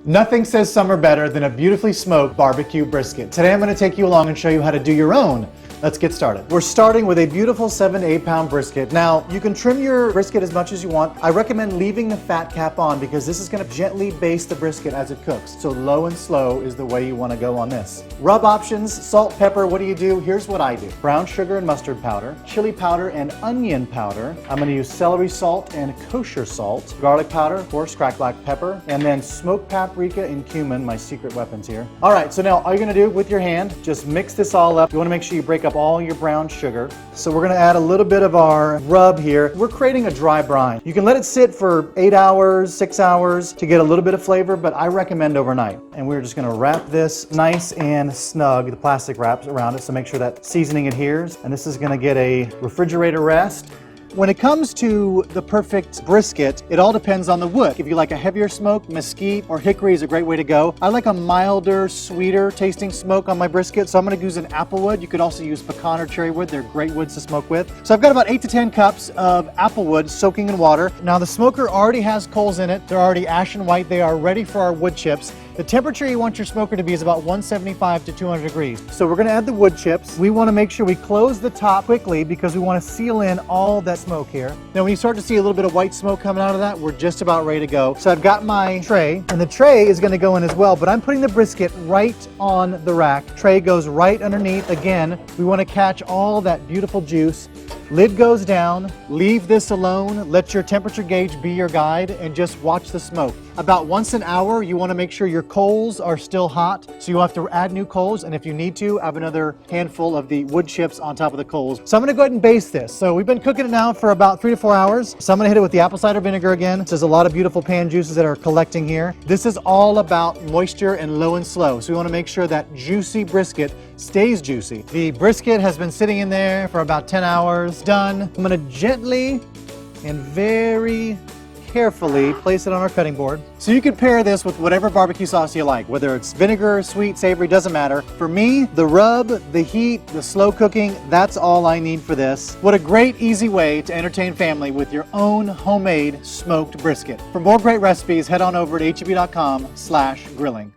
Nothing says summer better than a beautifully smoked barbecue brisket. Today I'm going to take you along and show you how to do your own. Let's get started. We're starting with a beautiful 7 to 8 pound brisket. Now, you can trim your brisket as much as you want. I recommend leaving the fat cap on because this is going to gently baste the brisket as it cooks. So low and slow is the way you want to go on this. Rub options, salt, pepper, what do you do? Here's what I do. Brown sugar and mustard powder, chili powder and onion powder. I'm going to use celery salt and kosher salt, garlic powder, of course, cracked black pepper, and then smoked paprika and cumin, my secret weapons here. All right, so now all you're going to do with your hand, just mix this all up. You want to make sure you break up all your brown sugar. So we're going to add a little bit of our rub here. We're creating a dry brine. You can let it sit for 8 hours, 6 hours to get a little bit of flavor, but I recommend overnight. And we're just going to wrap this nice and snug, the plastic wraps around it, so make sure that seasoning adheres. And this is going to get a refrigerator rest. When it comes to the perfect brisket, it all depends on the wood. If you like a heavier smoke, mesquite or hickory is a great way to go. I like a milder, sweeter tasting smoke on my brisket, so I'm going to use an applewood. You could also use pecan or cherry wood. They're great woods to smoke with. So I've got about 8 to 10 cups of applewood soaking in water. Now the smoker already has coals in it. They're already ashen white. They are ready for our wood chips. The temperature you want your smoker to be is about 175 to 200 degrees. So we're going to add the wood chips. We want to make sure we close the top quickly because we want to seal in all that smoke here. Now when you start to see a little bit of white smoke coming out of that, we're just about ready to go. So I've got my tray, and the tray is going to go in as well, but I'm putting the brisket right on the rack. Tray goes right underneath. Again, we want to catch all that beautiful juice. Lid goes down, leave this alone, let your temperature gauge be your guide, and just watch the smoke. About once an hour, you want to make sure your coals are still hot, so you'll have to add new coals, and if you need to, add another handful of the wood chips on top of the coals. So I'm going to go ahead and baste this. So we've been cooking it now for about 3 to 4 hours. So I'm going to hit it with the apple cider vinegar again. There's a lot of beautiful pan juices that are collecting here. This is all about moisture and low and slow, so we want to make sure that juicy brisket stays juicy. The brisket has been sitting in there for about 10 hours. Done. I'm going to gently and very carefully place it on our cutting board. So you can pair this with whatever barbecue sauce you like, whether it's vinegar, sweet, savory, doesn't matter. For me, the rub, the heat, the slow cooking, that's all I need for this. What a great, easy way to entertain family with your own homemade smoked brisket. For more great recipes, head on over to heb.com/grilling.